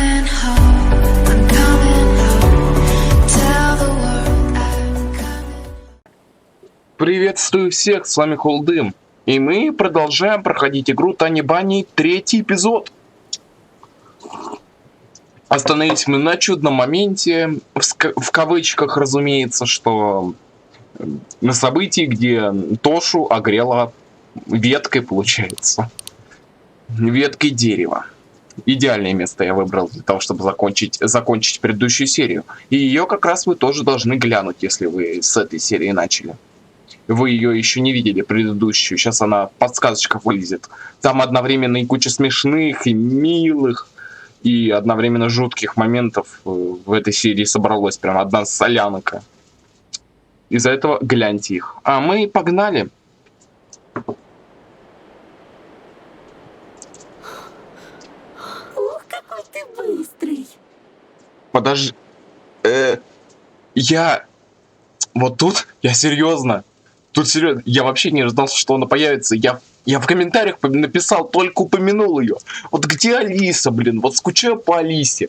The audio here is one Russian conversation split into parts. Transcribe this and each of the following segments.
coming home. I'm coming home. Tell the world I'm coming. Приветствую всех, с вами Холдым. И мы продолжаем проходить игру Тани Бани, третий эпизод. Остановились мы на чудном моменте, в кавычках, разумеется, что на событии, где Тошу огрела веткой, получается. Веткой дерева. Идеальное место я выбрал для того, чтобы закончить предыдущую серию. И ее как раз вы тоже должны глянуть, если вы с этой серии начали. Вы ее еще не видели, предыдущую. Сейчас она в подсказочках вылезет. Там одновременно и куча смешных, и милых, и одновременно жутких моментов в этой серии собралось. Прям одна солянка. Из-за этого гляньте их. А мы погнали. Ух, какой ты быстрый! Подожди. Вот тут, я серьезно. Тут серьезно, я вообще не ожидал, что она появится. Я в комментариях написал, только упомянул ее. Вот где Алиса, блин? Вот скучаю по Алисе.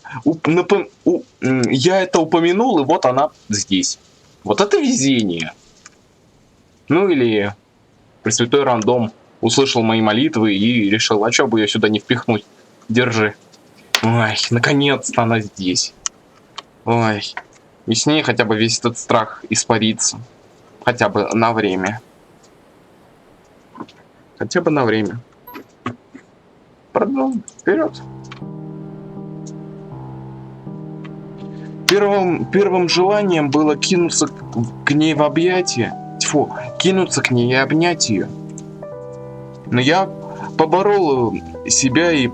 Я это упомянул, и вот она здесь. Вот это везение. Ну или Пресвятой Рандом услышал мои молитвы и решил, а что бы ее сюда не впихнуть? Держи. Ой, наконец-то она здесь. Ой. И с ней хотя бы весь этот страх испарится. Хотя бы на время. Хотя бы на время. Продолжим. Вперед. Первым желанием было кинуться к ней в объятия. Тьфу, кинуться к ней и обнять ее. Но я поборол себя и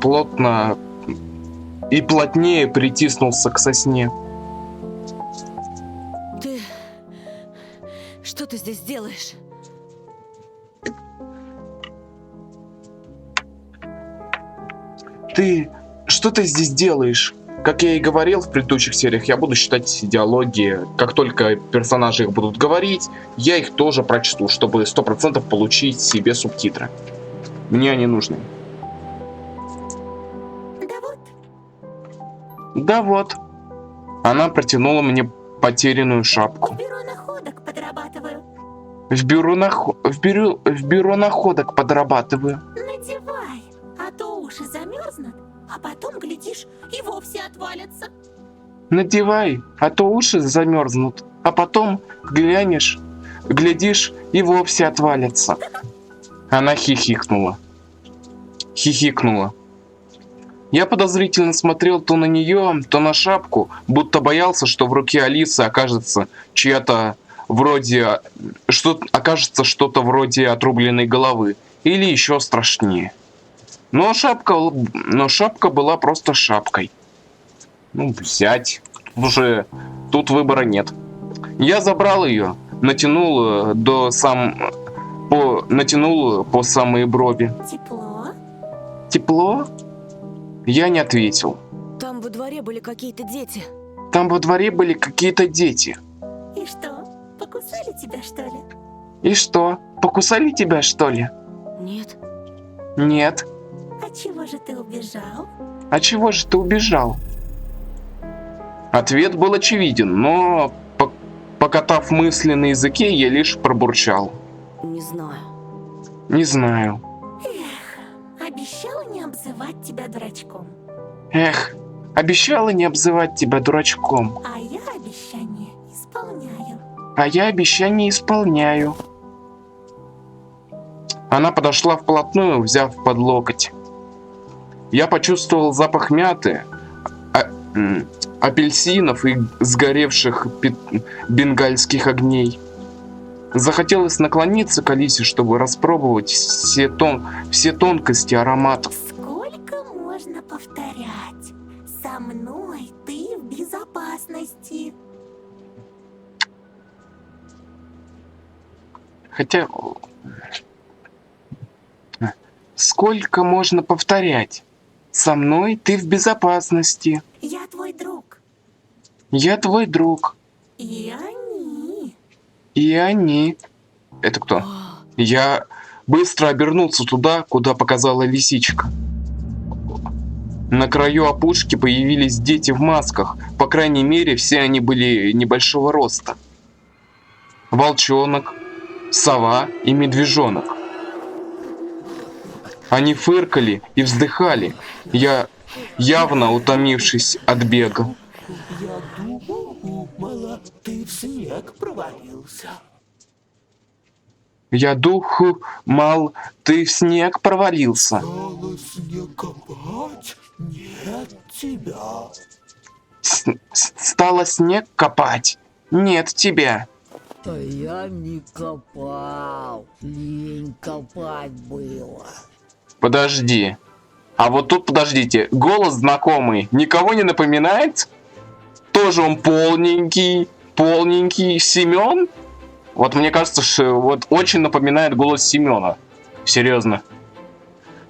плотнее притиснулся к сосне. Что ты здесь делаешь? Что ты здесь делаешь? Как я и говорил в предыдущих сериях, я буду читать диалоги. Как только персонажи их будут говорить, я их тоже прочту, чтобы 100% получить себе субтитры. Мне они нужны. Да вот. Она протянула мне потерянную шапку. В бюро находок подрабатываю. В бюро находок подрабатываю. Надевай, а то уши замерзнут, а потом, глядишь, и вовсе отвалятся. Надевай, а то уши замерзнут, а потом глядишь, и вовсе отвалятся. Она хихикнула. Я подозрительно смотрел то на нее, то на шапку, будто боялся, что в руке Алисы окажется что-то вроде отрубленной головы, или еще страшнее. Но шапка была просто шапкой. Ну, взять. Тут выбора нет. Я забрал ее, натянул по самые брови. Тепло? Я не ответил. Там во дворе были какие-то дети. И что, покусали тебя, что ли? И что, покусали тебя, что ли? Нет. Нет. А чего же ты убежал? Ответ был очевиден, но, покатав мысли на языке, я лишь пробурчал. Не знаю. Обещала не обзывать тебя дурачком. Обещала не обзывать тебя дурачком. А я обещание исполняю. Она подошла вплотную, взяв под локоть. Я почувствовал запах мяты, апельсинов и сгоревших бенгальских огней. Захотелось наклониться к Алисе, чтобы распробовать все тонкости ароматов. Сколько можно повторять? Со мной ты в безопасности. Хотя... Сколько можно повторять? Со мной ты в безопасности. Я твой друг. И они. Это кто? Я быстро обернулся туда, куда показала лисичка. На краю опушки появились дети в масках. По крайней мере, все они были небольшого роста. Волчонок, сова и медвежонок. Они фыркали и вздыхали, явно утомившись от бега. Я думала, ты в снег провалился. Я думал, ты в снег провалился. Стало снег копать, нет тебя. Стало снег копать. Нет тебя. А я не копал, лень копать было. Подожди. А вот тут подождите. Голос знакомый. Никого не напоминает? Тоже он полненький. Семен? Вот мне кажется, что вот очень напоминает голос Семена. Серьезно.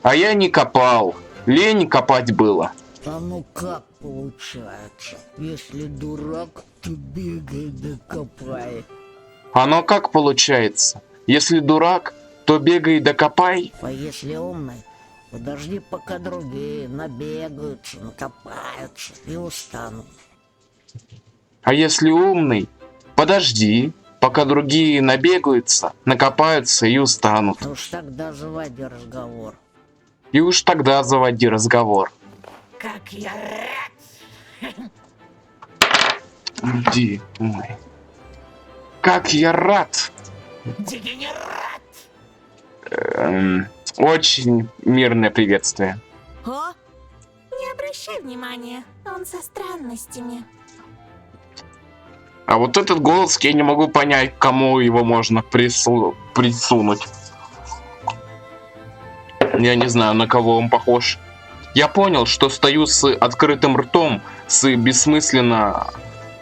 А я не копал. Лень копать было. А ну как получается? Если дурак, то бегай да копай. Оно как получается? Если дурак, то бегай да копай. А если умный, подожди, пока другие набегаются, накопаются и устанут. А если умный, подожди, пока другие набегаются, накопаются и устанут. Уж тогда заводи разговор. И уж тогда заводи разговор. Как я рад! Иди, ой. Как я рад! Дегенерат! Очень мирное приветствие. О? Не обращай внимания, он со странностями. А вот этот голос я не могу понять, кому его можно присунуть. Я не знаю, на кого он похож. Я понял, что стою с открытым ртом, с бессмысленно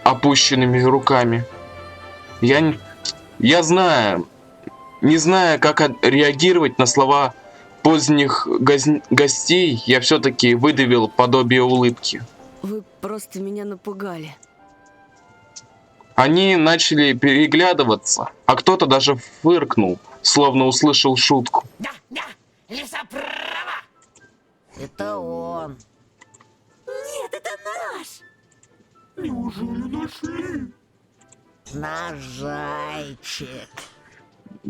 опущенными руками. Я знаю, не зная, как реагировать на слова поздних гостей, я все-таки выдавил подобие улыбки. Вы просто меня напугали. Они начали переглядываться, а кто-то даже фыркнул, словно услышал шутку. Да, лесоправа! Это он. Нет, это наш! Неужели нашли? Наш зайчик.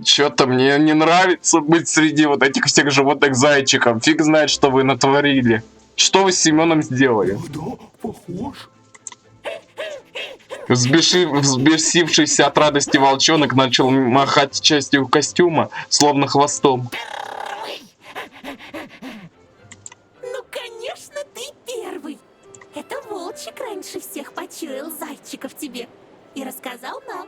Чё-то мне не нравится быть среди вот этих всех животных зайчиков. Фиг знает, что вы натворили. Что вы с Семеном сделали? Да, похож. Взбесившийся от радости волчонок начал махать частью костюма, словно хвостом. Ну, конечно, ты первый! Это волчик раньше всех почуял зайчика в тебе и рассказал нам.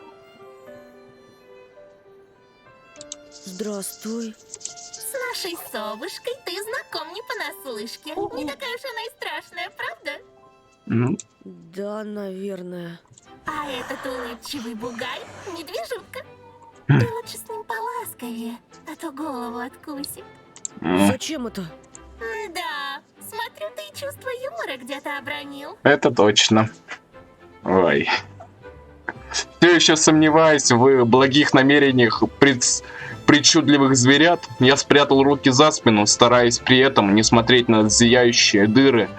Здравствуй. С нашей совушкой ты знаком не понаслышке. Не такая уж она и страшная, правда? Ну, Да, наверное. А этот улыбчивый бугай — медвежутка. Ты лучше с ним поласковее, а то голову откусит. Зачем это? Да, смотрю, ты чувство юмора где-то обронил. это точно. Ой. Все еще сомневаюсь в благих намерениях причудливых зверят, я спрятал руки за спину, стараясь при этом не смотреть на зияющие дыры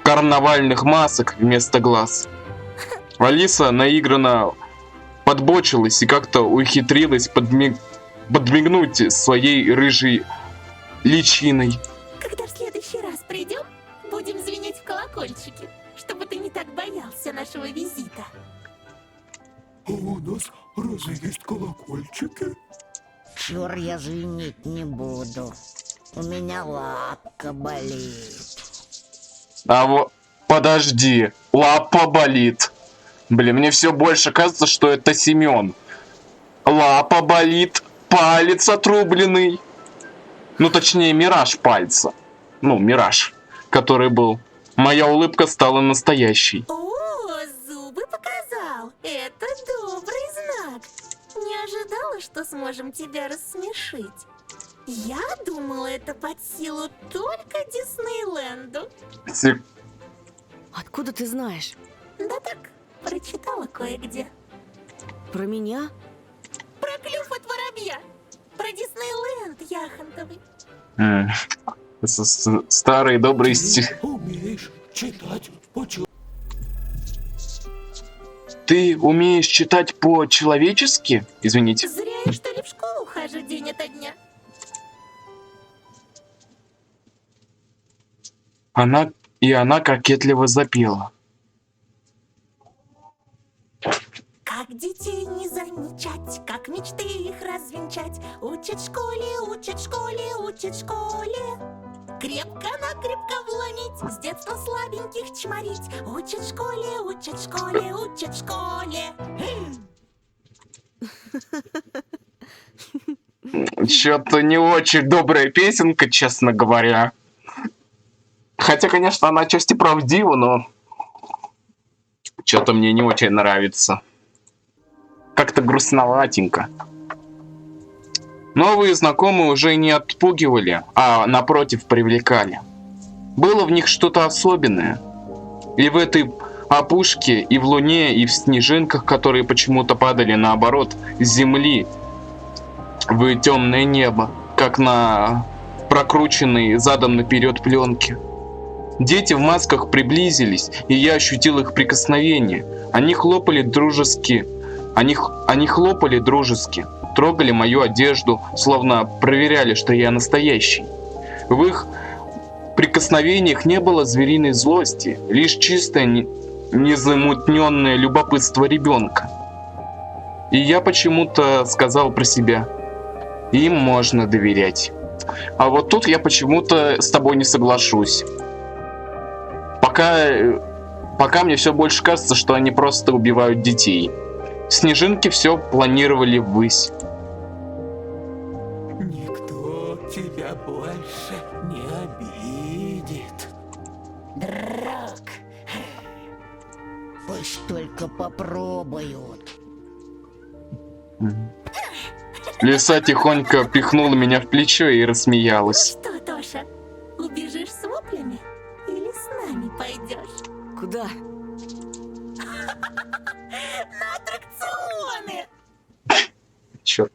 карнавальных масок вместо глаз. Алиса наигранно подбочилась и как-то ухитрилась подмигнуть своей рыжей личиной. Когда в следующий раз придем, будем звенеть в колокольчики, чтобы ты не так боялся нашего визита. А у нас разве есть колокольчики? Чур, я звенеть не буду. У меня лапка болит. А вот, подожди, лапа болит. Блин, мне все больше кажется, что это Семен. Лапа болит, палец отрубленный. Ну, точнее, мираж пальца. Ну, мираж, который был. Моя улыбка стала настоящей. О, зубы показал. Это добрый знак. Не ожидала, что сможем тебя рассмешить. Я думала, это под силу только Диснейленду. Откуда ты знаешь? Да так, прочитала кое-где. Про меня? Про клюв от воробья. Про Диснейленд яхонтовый. Старый добрый Ты умеешь читать по-человечески? Ты умеешь читать по-человечески? Извините. Зря я, что ли, в школу хожу день ото дня. Она кокетливо запела. Как детей не замечать, как мечты их развенчать. Учат в школе, учат в школе, учат в школе. Крепко-накрепко вломить, с детства слабеньких чморить. Учат в школе, учат в школе, учат в школе. Что-то не очень добрая песенка, честно говоря. Хотя, конечно, она отчасти правдива, но что-то мне не очень нравится. Как-то грустноватенько. Новые знакомые уже не отпугивали, а напротив привлекали. Было в них что-то особенное. И в этой опушке, и в луне, и в снежинках, которые почему-то падали наоборот с земли в темное небо, как на прокрученной задом наперед пленке. Дети в масках приблизились, и я ощутил их прикосновение. Они хлопали дружески, трогали мою одежду, словно проверяли, что я настоящий. В их прикосновениях не было звериной злости, лишь чистое, незамутненное любопытство ребенка. И я почему-то сказал про себя: им можно доверять. А вот тут я почему-то с тобой не соглашусь. Пока мне все больше кажется, что они просто убивают детей. Снежинки все планировали ввысь. Никто тебя больше не обидит. Друг, пусть только попробуют. Лиса тихонько пихнула меня в плечо и рассмеялась. Что, Тоша, убежишь с воплями или с нами пойдешь? Куда? На аттракционы! Черт.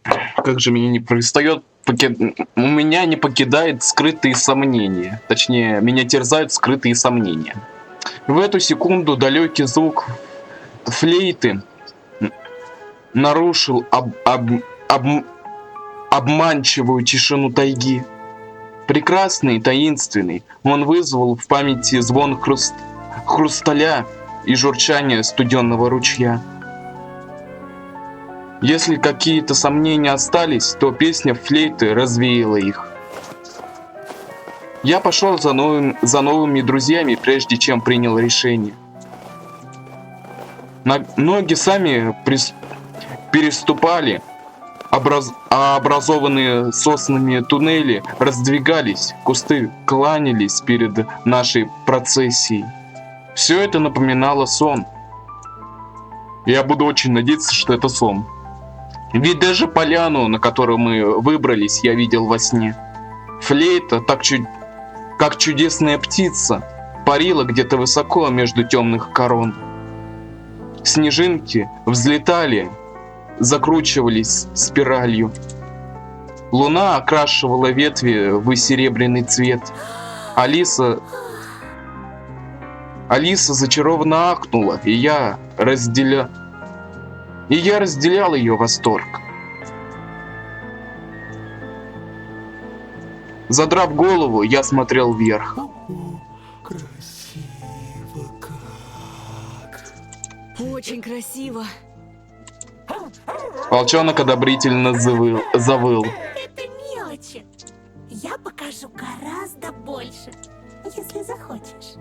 Как же меня не перестает у меня не покидает скрытые сомнения. Точнее, меня терзают скрытые сомнения. В эту секунду далекий звук флейты нарушил обманчивую тишину тайги. Прекрасный и таинственный, он вызвал в памяти звон хрусталя и журчание студенного ручья. Если какие-то сомнения остались, то песня флейты развеяла их. Я пошел за новыми друзьями, прежде чем принял решение. Ноги сами переступали, образованные соснами туннели раздвигались, кусты кланялись перед нашей процессией. Все это напоминало сон. Я буду очень надеяться, что это сон. Ведь даже поляну, на которую мы выбрались, я видел во сне. Флейта, как чудесная птица, парила где-то высоко между темных корон. Снежинки взлетали, закручивались спиралью. Луна окрашивала ветви в серебряный цвет. Алиса зачарованно ахнула, и я разделял ее восторг. Задрав голову, я смотрел вверх. О, красиво как. Очень красиво. Волчонок одобрительно завыл. Это мелочи. Я покажу гораздо больше, если захочешь.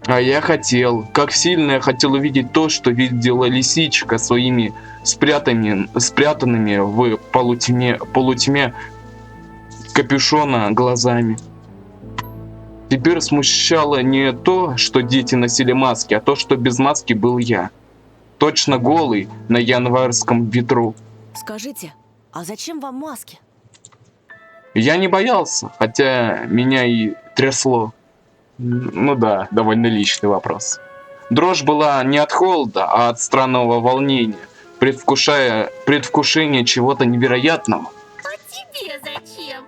А я хотел, как сильно я хотел увидеть то, что видела лисичка своими спрятанными в полутьме капюшона глазами. Теперь смущало не то, что дети носили маски, а то, что без маски был я. Точно голый на январском ветру. Скажите, а зачем вам маски? Я не боялся, хотя меня и трясло. Ну да, довольно личный вопрос. Дрожь была не от холода, а от странного волнения, предвкушения чего-то невероятного. А тебе зачем?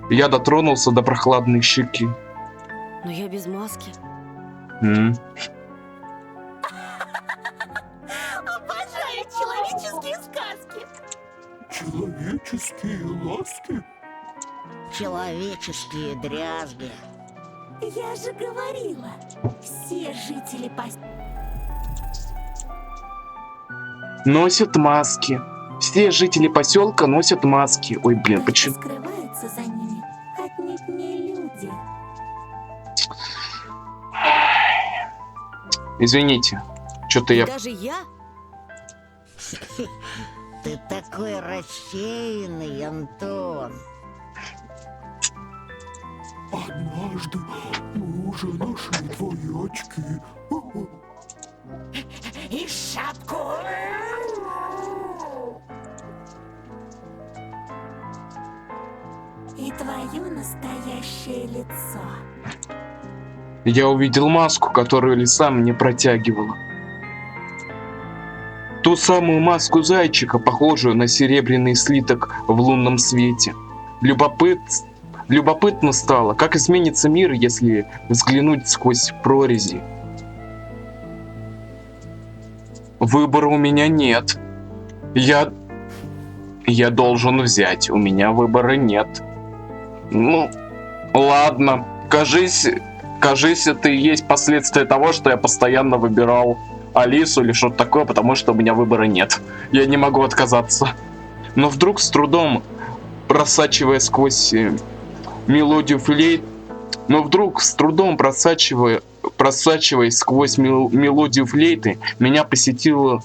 Я дотронулся до прохладной щеки. Но я без маски. М. Обожаю человеческие сказки. Человеческие ласки? Человеческие дрязги. Я же говорила, все жители Носят маски. Все жители поселка носят маски. Ой, блин, почему? скрываются за ними отнюдь не люди. Извините, что-то И я... даже я? Ты такой рассеянный, Антон. Однажды мы уже нашли твои очки. И шапку. И твое настоящее лицо. Я увидел маску, которую лиса мне протягивала. Ту самую маску зайчика, похожую на серебряный слиток в лунном свете. Любопытно стало, как изменится мир, если взглянуть сквозь прорези. Выбора у меня нет. Я должен взять. У меня выбора нет. Ну, ладно. Кажись, это и есть последствия того, что я постоянно выбирал Алису или что-то такое, потому что у меня выбора нет. Я не могу отказаться. Но вдруг с трудом просачиваясь сквозь мелодию флейты, меня посетило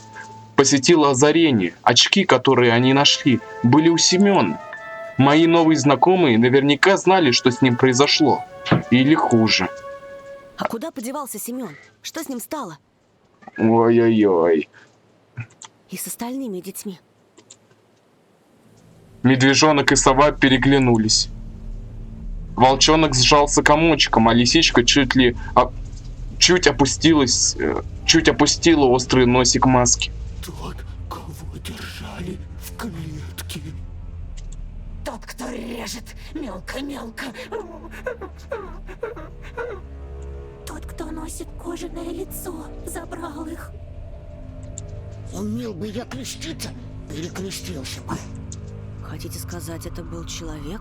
озарение. Очки, которые они нашли, были у Семёна. Мои новые знакомые наверняка знали, что с ним произошло. Или хуже. А куда подевался Семен? Что с ним стало? Ой-ой-ой. И с остальными детьми? Медвежонок и сова переглянулись. Волчонок сжался комочком, а лисичка чуть опустила острый носик маски. Тот, кого держали в клетке. Тот, кто режет мелко-мелко. Тот, кто носит кожаное лицо, забрал их. Умел бы я креститься, перекрестился бы. Хотите сказать, это был человек?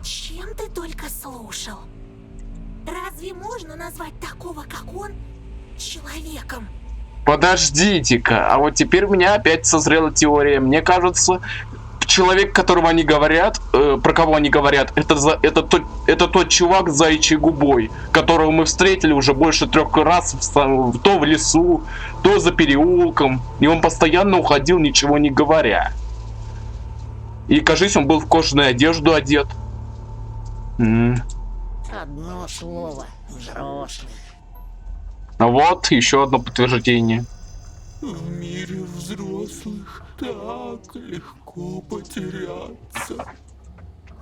Чем ты только слушал? Разве можно назвать такого, как он, человеком? Подождите-ка, а вот теперь у меня опять созрела теория. Мне кажется, человек, которого они говорят, про кого они говорят, это тот чувак с заячьей губой, которого мы встретили уже больше 3 раз, то в лесу, то за переулком, и он постоянно уходил, ничего не говоря. И, кажись, он был в кожаную одежду одет. Одно слово. Взрослый. Вот, еще одно подтверждение. В мире взрослых так легко потеряться.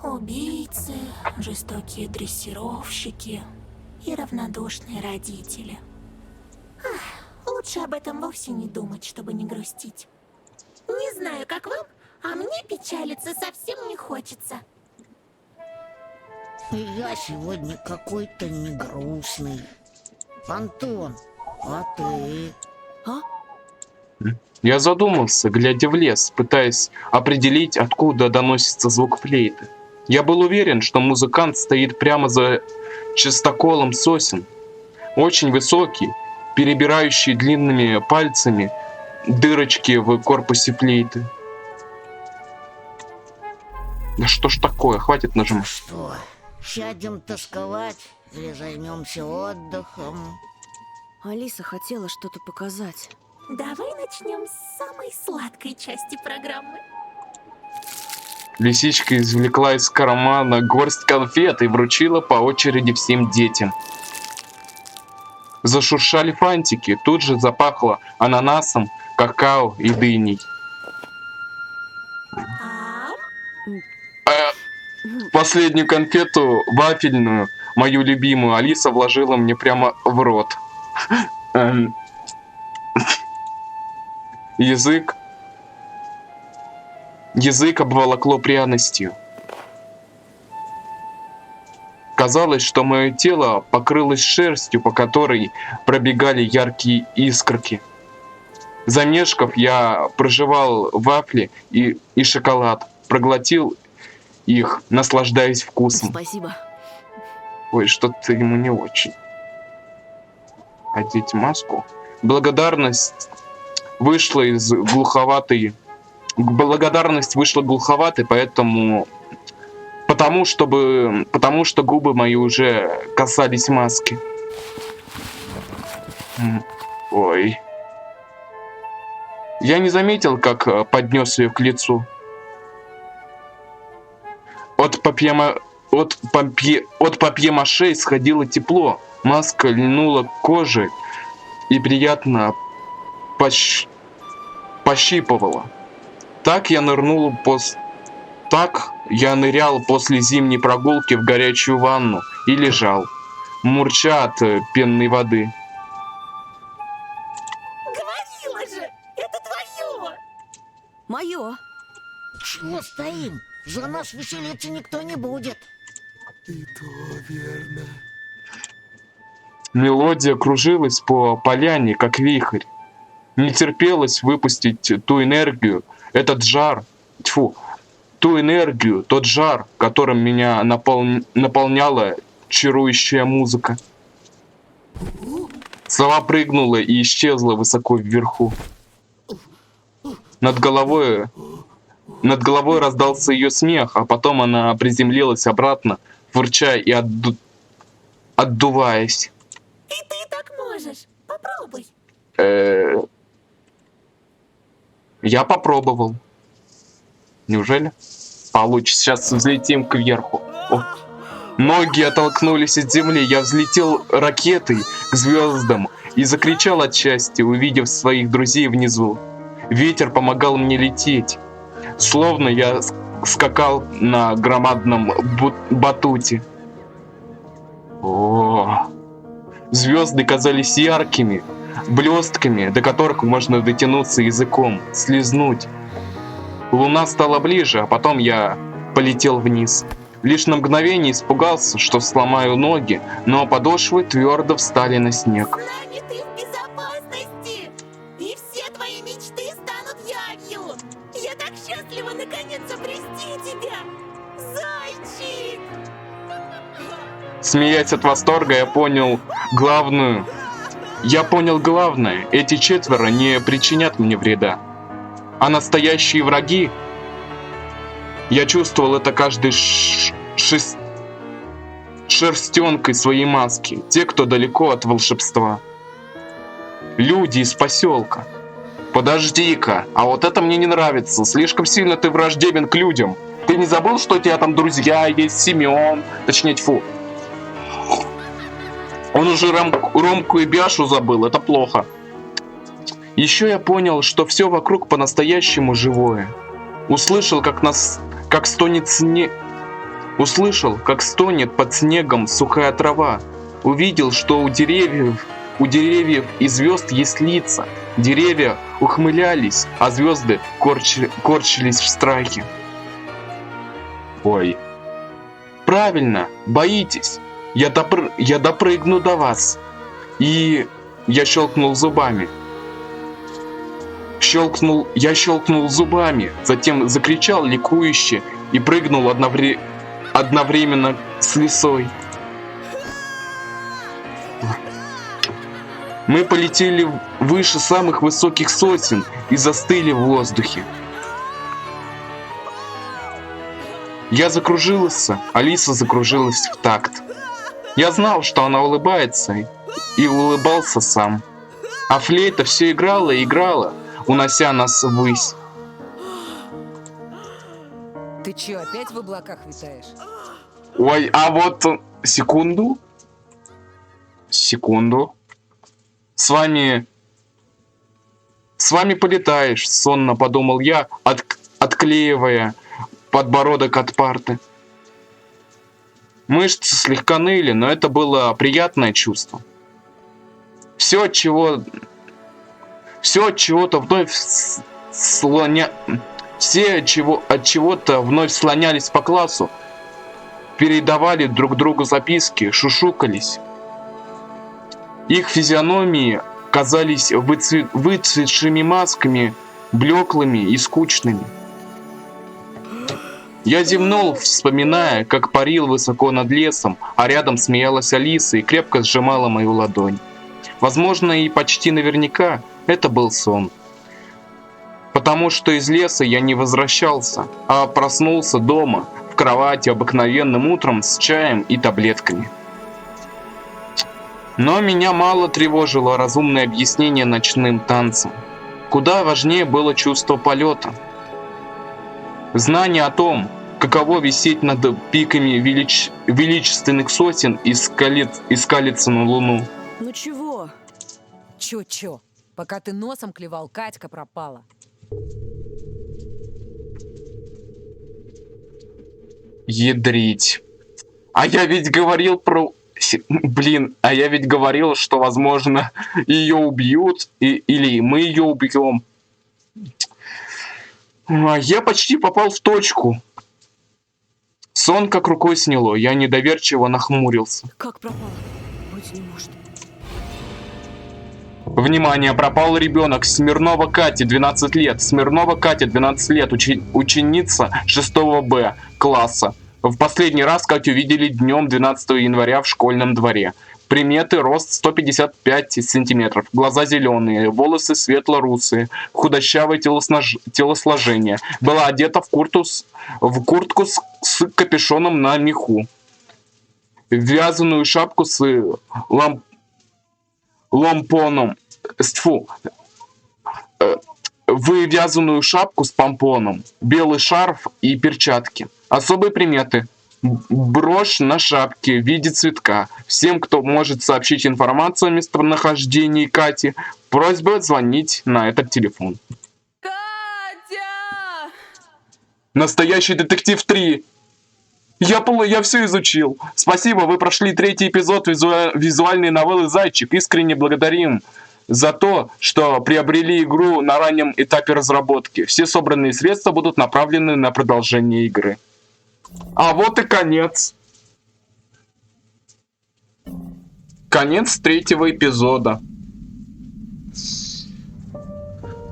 Убийцы, жестокие дрессировщики и равнодушные родители. Лучше об этом вовсе не думать, чтобы не грустить. Не знаю, как вам, а мне печалиться совсем не хочется. Я сегодня какой-то негрустный. Антон, а ты? Я задумался, глядя в лес, пытаясь определить, откуда доносится звук флейты. Я был уверен, что музыкант стоит прямо за чистоколом сосен. Очень высокий, перебирающий длинными пальцами дырочки в корпусе флейты. Да что ж такое, хватит нажимать. Что, сядем тосковать или займемся отдыхом? Алиса хотела что-то показать. Давай начнем с самой сладкой части программы. Лисичка извлекла из кармана горсть конфет и вручила по очереди всем детям. Зашуршали фантики, тут же запахло ананасом, какао и дыней. Последнюю конфету, вафельную, мою любимую, Алиса вложила мне прямо в рот. Язык Язык обволокло пряностью. Казалось, что мое тело покрылось шерстью, по которой пробегали яркие искорки. Замешков, я прожевал вафли и шоколад, проглотил их, наслаждаясь вкусом. Спасибо. Ой, что-то ему не очень. Одеть маску. Благодарность вышла глуховатой, потому что губы мои уже касались маски. Ой. Я не заметил, как поднес ее к лицу. От папье-маше исходило тепло. Маска льнула к коже и приятно пощипывала. Так я нырял после зимней прогулки в горячую ванну и лежал, мурча от пенной воды. Говорила же, это твое! Мое. Чего стоим? За нас веселиться никто не будет. И то верно. Мелодия кружилась по поляне, как вихрь. Не терпелось выпустить ту энергию, тот жар, которым меня наполняла чарующая музыка. Сова прыгнула и исчезла высоко вверху. Над головой раздался ее смех, а потом она приземлилась обратно, фырча и отдуваясь. И ты так можешь. Попробуй. Я попробовал. Неужели? Получится. Сейчас взлетим кверху. О. Ноги оттолкнулись от земли. Я взлетел ракетой к звездам и закричал от счастья, увидев своих друзей внизу. Ветер помогал мне лететь, словно я скакал на громадном батуте. О, звезды казались яркими, блестками, до которых можно дотянуться языком, слизнуть. Луна стала ближе, а потом я полетел вниз. Лишь на мгновение испугался, что сломаю ноги, но подошвы твердо встали на снег. С нами ты в безопасности. И все твои мечты станут явью. Я так счастлива наконец обрести тебя. Зайчик! Смеясь от восторга, я понял главное. Эти четверо не причинят мне вреда. А настоящие враги... Я чувствовал это каждой шерстенкой своей маски. Те, кто далеко от волшебства. Люди из поселка. Подожди-ка, а вот это мне не нравится. Слишком сильно ты враждебен к людям. Ты не забыл, что у тебя там друзья есть, Семен? Точнее, тьфу. Он уже Ромку и Бяшу забыл, это плохо. Еще я понял, что все вокруг по-настоящему живое. Услышал, как стонет под снегом сухая трава. Увидел, что у деревьев и звезд есть лица. Деревья ухмылялись, а звезды корчились в страхе. Ой. Правильно, боитесь. Я допрыгну до вас. И я щелкнул зубами. Я щелкнул зубами, затем закричал ликующе и прыгнул одновременно с лисой. Мы полетели выше самых высоких сосен и застыли в воздухе. Я закружился, Алиса закружилась в такт. Я знал, что она улыбается, и улыбался сам. А флейта все играла и играла, унося нас ввысь. Ты чё, опять в облаках витаешь? Ой, а вот секунду. С вами полетаешь, сонно подумал я, отклеивая подбородок от парты. Мышцы слегка ныли, но это было приятное чувство. Все от чего-то вновь Все от чего-то вновь слонялись по классу, передавали друг другу записки, шушукались. Их физиономии казались выцветшими масками, блеклыми и скучными. Я зевнул, вспоминая, как парил высоко над лесом, а рядом смеялась Алиса и крепко сжимала мою ладонь. Возможно, и почти наверняка это был сон. Потому что из леса я не возвращался, а проснулся дома, в кровати обыкновенным утром с чаем и таблетками. Но меня мало тревожило разумное объяснение ночным танцам. Куда важнее было чувство полета. Знание о том, каково висеть над пиками величественных сосен и скалиться на луну. Ну чего? Чё? Пока ты носом клевал, Катька пропала. Ядрить. А я ведь говорил про... а я ведь говорил, что, возможно, ее убьют, или мы ее убьем. Я почти попал в точку. Сон как рукой сняло, я недоверчиво нахмурился. Как пропала? Быть не может. Внимание, пропал ребенок. Смирнова Катя, 12 лет. Смирнова Катя, 12 лет, ученица 6 Б класса. В последний раз Катю видели днем 12 января в школьном дворе. Приметы: рост 155 сантиметров, глаза зеленые, волосы светло-русые, худощавое телосложение. Была одета в куртку с капюшоном на меху. Вязаную шапку с лампоном. Вывязанную шапку с помпоном, белый шарф и перчатки. Особые приметы: брошь на шапке в виде цветка. Всем, кто может сообщить информацию о местонахождении Кати, просьба звонить на этот телефон. Катя! Настоящий детектив 3. Я все изучил. Спасибо, вы прошли 3-й эпизод визуальной новеллы «Зайчик». Искренне благодарим за то, что приобрели игру на раннем этапе разработки. Все собранные средства будут направлены на продолжение игры. А вот и конец. Конец 3-го эпизода.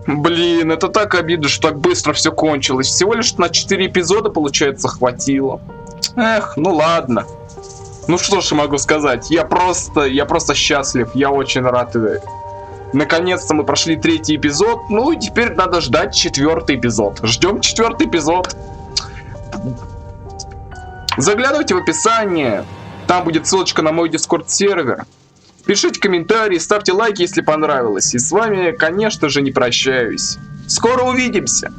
Блин, это так обидно, что так быстро все кончилось. Всего лишь на 4 эпизода, получается, хватило. Эх, ну ладно. Ну что ж я могу сказать. Я просто счастлив. Я очень рад. Наконец-то мы прошли 3-й эпизод. Ну и теперь надо ждать 4-й эпизод. Ждем 4-й эпизод. Заглядывайте в описание. Там будет ссылочка на мой Discord сервер. Пишите комментарии, ставьте лайки, если понравилось. И с вами, конечно же, не прощаюсь. Скоро увидимся.